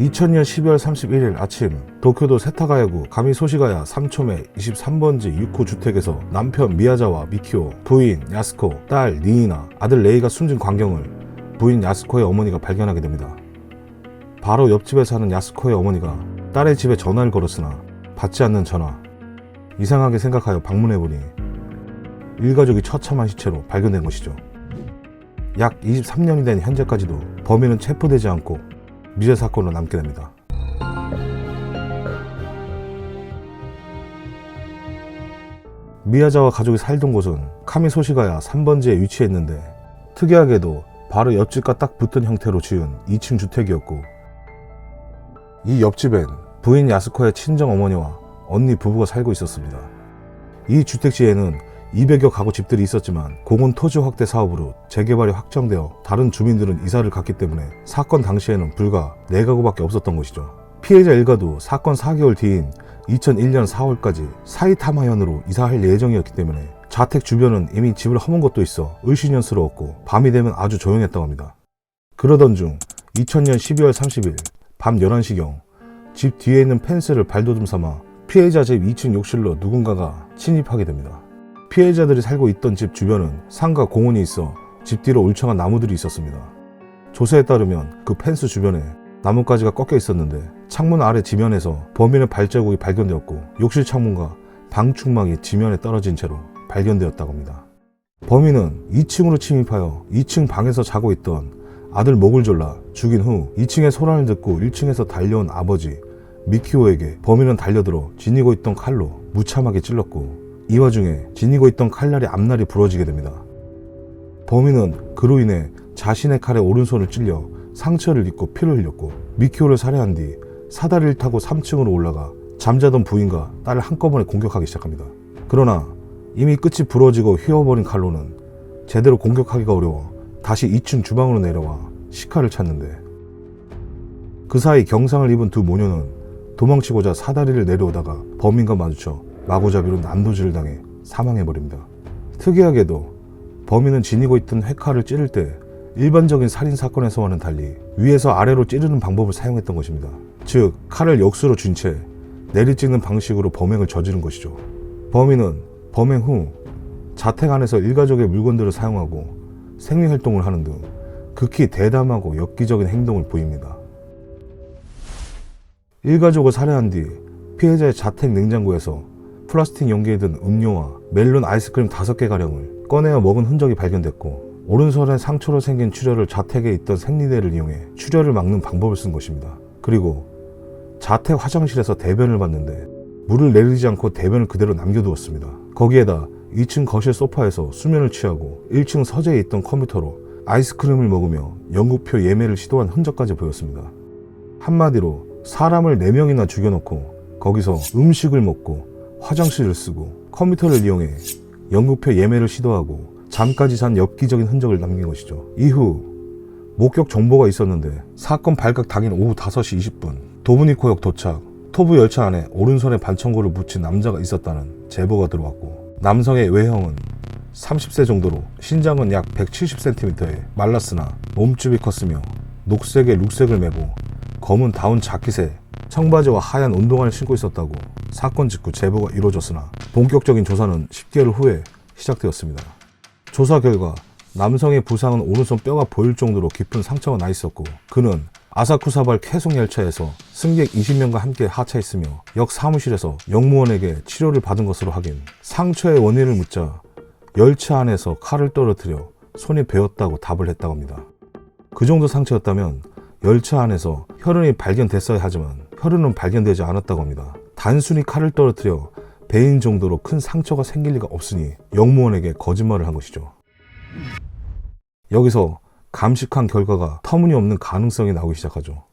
2000년 12월 31일 아침 도쿄도 세타가야구 가미소시가야 3촌의 23번지 6호 주택에서 남편 미야자와 미키오, 부인 야스코, 딸 니이나, 아들 레이가 숨진 광경을 부인 야스코의 어머니가 발견하게 됩니다. 바로 옆집에 사는 야스코의 어머니가 딸의 집에 전화를 걸었으나 받지 않는 전화. 이상하게 생각하여 방문해보니 일가족이 처참한 시체로 발견된 것이죠. 약 23년이 된 현재까지도 범인은 체포되지 않고 미제 사건으로 남게 됩니다. 미야자와 가족이 살던 곳은 카미소시가야 3번지에 위치했는데 특이하게도 바로 옆집과 딱 붙은 형태로 지은 2층 주택이었고 이 옆집엔 부인 야스코의 친정 어머니와 언니 부부가 살고 있었습니다. 이 주택지에는 200여 가구 집들이 있었지만 공원 토지 확대 사업으로 재개발이 확정되어 다른 주민들은 이사를 갔기 때문에 사건 당시에는 불과 4가구밖에 없었던 것이죠. 피해자 일가도 사건 4개월 뒤인 2001년 4월까지 사이타마현으로 이사할 예정이었기 때문에 자택 주변은 이미 집을 허문 것도 있어 을씨년스러웠고 밤이 되면 아주 조용했다고 합니다. 그러던 중 2000년 12월 30일 밤 11시경 집 뒤에 있는 펜스를 발돋움 삼아 피해자 집 2층 욕실로 누군가가 침입하게 됩니다. 피해자들이 살고 있던 집 주변은 산과 공원이 있어 집 뒤로 울창한 나무들이 있었습니다. 조사에 따르면 그 펜스 주변에 나뭇가지가 꺾여 있었는데 창문 아래 지면에서 범인의 발자국이 발견되었고 욕실 창문과 방충망이 지면에 떨어진 채로 발견되었다고 합니다. 범인은 2층으로 침입하여 2층 방에서 자고 있던 아들 목을 졸라 죽인 후 2층의 소란을 듣고 1층에서 달려온 아버지 미키오에게 범인은 달려들어 지니고 있던 칼로 무참하게 찔렀고 이 와중에 지니고 있던 칼날이 앞날이 부러지게 됩니다. 범인은 그로 인해 자신의 칼에 오른손을 찔려 상처를 입고 피를 흘렸고 미키오를 살해한 뒤 사다리를 타고 3층으로 올라가 잠자던 부인과 딸을 한꺼번에 공격하기 시작합니다. 그러나 이미 끝이 부러지고 휘어버린 칼로는 제대로 공격하기가 어려워 다시 2층 주방으로 내려와 시카를 찾는데 그 사이 경상을 입은 두 모녀는 도망치고자 사다리를 내려오다가 범인과 마주쳐 마구잡이로 난도질을 당해 사망해버립니다. 특이하게도 범인은 지니고 있던 회칼을 찌를 때 일반적인 살인사건에서와는 달리 위에서 아래로 찌르는 방법을 사용했던 것입니다. 즉 칼을 역수로 쥔 채 내리찍는 방식으로 범행을 저지른 것이죠. 범인은 범행 후 자택 안에서 일가족의 물건들을 사용하고 생리활동을 하는 등 극히 대담하고 엽기적인 행동을 보입니다. 일가족을 살해한 뒤 피해자의 자택 냉장고에서 플라스틱 용기에 든 음료와 멜론 아이스크림 5개가량을 꺼내어 먹은 흔적이 발견됐고 오른손에 상처로 생긴 출혈을 자택에 있던 생리대를 이용해 출혈을 막는 방법을 쓴 것입니다. 그리고 자택 화장실에서 대변을 봤는데 물을 내리지 않고 대변을 그대로 남겨두었습니다. 거기에다 2층 거실 소파에서 수면을 취하고 1층 서재에 있던 컴퓨터로 아이스크림을 먹으며 영국표 예매를 시도한 흔적까지 보였습니다. 한마디로 사람을 4명이나 죽여놓고 거기서 음식을 먹고 화장실을 쓰고 컴퓨터를 이용해 영국표 예매를 시도하고 잠까지 잔 엽기적인 흔적을 남긴 것이죠. 이후 목격 정보가 있었는데 사건 발각 당일 오후 5시 20분 도브니코역 도착, 토부 열차 안에 오른손에 반창고를 묻힌 남자가 있었다는 제보가 들어왔고 남성의 외형은 30세 정도로 신장은 약 170cm에 말랐으나 몸집이 컸으며 녹색에 룩색을 메고 검은 다운 자켓에 청바지와 하얀 운동화를 신고 있었다고 사건 직후 제보가 이루어졌으나 본격적인 조사는 10개월 후에 시작되었습니다. 조사 결과 남성의 부상은 오른손 뼈가 보일 정도로 깊은 상처가 나 있었고 그는 아사쿠사발 쾌속 열차에서 승객 20명과 함께 하차했으며 역 사무실에서 역무원에게 치료를 받은 것으로 확인. 상처의 원인을 묻자 열차 안에서 칼을 떨어뜨려 손이 베었다고 답을 했다고 합니다. 그 정도 상처였다면 열차 안에서 혈흔이 발견됐어야 하지만 혈흔은 발견되지 않았다고 합니다. 단순히 칼을 떨어뜨려 베인 정도로 큰 상처가 생길 리가 없으니 역무원에게 거짓말을 한 것이죠. 여기서 감식한 결과가 터무니없는 가능성이 나오기 시작하죠.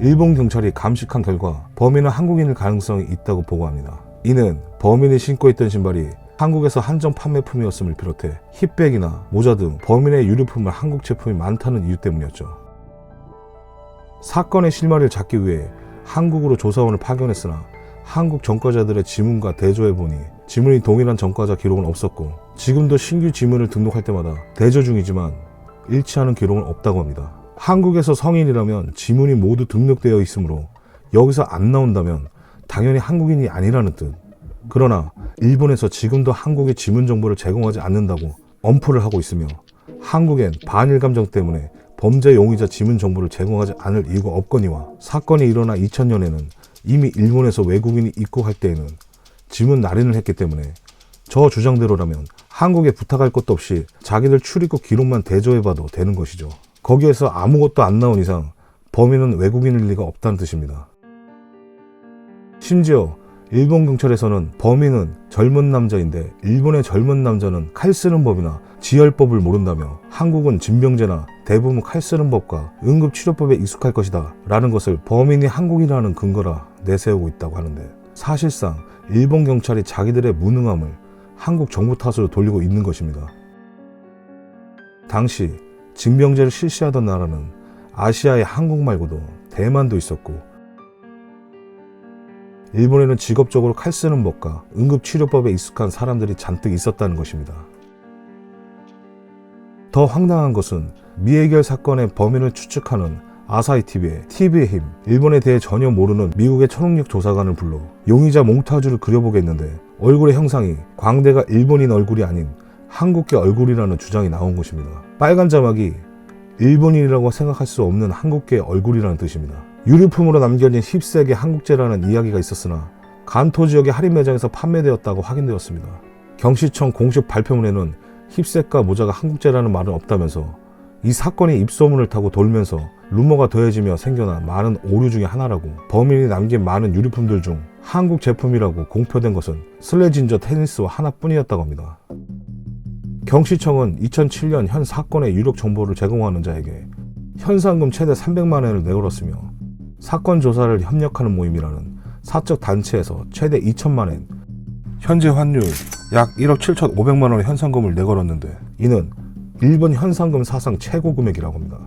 일본 경찰이 감식한 결과 범인은 한국인일 가능성이 있다고 보고합니다. 이는 범인이 신고 있던 신발이 한국에서 한정 판매품이었음을 비롯해 힙백이나 모자 등 범인의 유류품은 한국 제품이 많다는 이유 때문이었죠. 사건의 실마리를 잡기 위해 한국으로 조사원을 파견했으나 한국 전과자들의 지문과 대조해보니 지문이 동일한 전과자 기록은 없었고 지금도 신규 지문을 등록할 때마다 대조 중이지만 일치하는 기록은 없다고 합니다. 한국에서 성인이라면 지문이 모두 등록되어 있으므로 여기서 안 나온다면 당연히 한국인이 아니라는 뜻. 그러나 일본에서 지금도 한국의 지문 정보를 제공하지 않는다고 엄포를 하고 있으며 한국엔 반일 감정 때문에 범죄 용의자 지문 정보를 제공하지 않을 이유가 없거니와 사건이 일어나 2000년에는 이미 일본에서 외국인이 입국할 때에는 지문 날인을 했기 때문에 저 주장대로라면 한국에 부탁할 것도 없이 자기들 출입국 기록만 대조해봐도 되는 것이죠. 거기에서 아무것도 안 나온 이상 범인은 외국인일 리가 없다는 뜻입니다. 심지어 일본 경찰에서는 범인은 젊은 남자인데 일본의 젊은 남자는 칼 쓰는 법이나 지혈법을 모른다며 한국은 징병제나 대부분 칼 쓰는 법과 응급치료법에 익숙할 것이다 라는 것을 범인이 한국이라는 근거라 내세우고 있다고 하는데, 사실상 일본 경찰이 자기들의 무능함을 한국 정부 탓으로 돌리고 있는 것입니다. 당시 징병제를 실시하던 나라는 아시아에 한국 말고도 대만도 있었고 일본에는 직업적으로 칼 쓰는 법과 응급치료법에 익숙한 사람들이 잔뜩 있었다는 것입니다. 더 황당한 것은 미해결 사건의 범인을 추측하는 아사히TV의 TV의 힘, 일본에 대해 전혀 모르는 미국의 초능력 조사관을 불러 용의자 몽타주를 그려보겠는데 얼굴의 형상이 광대가 일본인 얼굴이 아닌 한국계 얼굴이라는 주장이 나온 것입니다. 빨간 자막이 일본인이라고 생각할 수 없는 한국계 얼굴이라는 뜻입니다. 유류품으로 남겨진 힙색의 한국제라는 이야기가 있었으나 간토 지역의 할인 매장에서 판매되었다고 확인되었습니다. 경시청 공식 발표문에는 힙색과 모자가 한국제라는 말은 없다면서 이 사건이 입소문을 타고 돌면서 루머가 더해지며 생겨난 많은 오류 중에 하나라고, 범인이 남긴 많은 유류품들 중 한국 제품이라고 공표된 것은 슬래진저 테니스와 하나뿐이었다고 합니다. 경시청은 2007년 현 사건의 유력 정보를 제공하는 자에게 현상금 최대 300만 원을 내걸었으며 사건 조사를 협력하는 모임이라는 사적 단체에서 최대 2천만 원, 현재 환율 약 1억 7,500만 원의 현상금을 내걸었는데 이는 일본 현상금 사상 최고 금액이라고 합니다.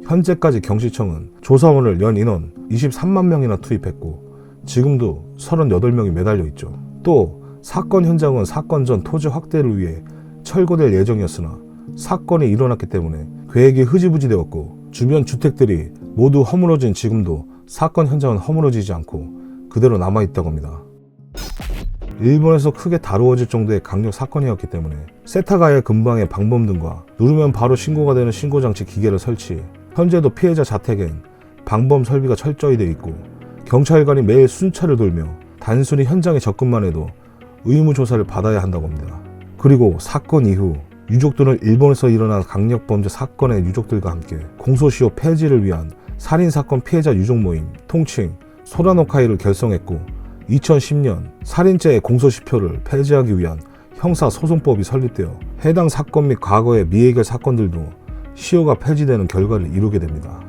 현재까지 경시청은 조사원을 연 인원 23만 명이나 투입했고 지금도 38명이 매달려 있죠. 또 사건 현장은 사건 전 토지 확대를 위해 철거될 예정이었으나 사건이 일어났기 때문에 계획이 흐지부지 되었고 주변 주택들이 모두 허물어진 지금도 사건 현장은 허물어지지 않고 그대로 남아있다고 합니다. 일본에서 크게 다루어질 정도의 강력 사건이었기 때문에 세타가야 근방의 방범 등과 누르면 바로 신고가 되는 신고장치 기계를 설치, 현재도 피해자 자택엔 방범 설비가 철저히 되어 있고 경찰관이 매일 순찰을 돌며 단순히 현장에 접근만 해도 의무조사를 받아야 한다고 합니다. 그리고 사건 이후 유족들은 일본에서 일어난 강력범죄 사건의 유족들과 함께 공소시효 폐지를 위한 살인사건 피해자 유족 모임 통칭 소라노카이를 결성했고 2010년 살인죄의 공소시효를 폐지하기 위한 형사소송법이 설립되어 해당 사건 및 과거의 미해결 사건들도 시효가 폐지되는 결과를 이루게 됩니다.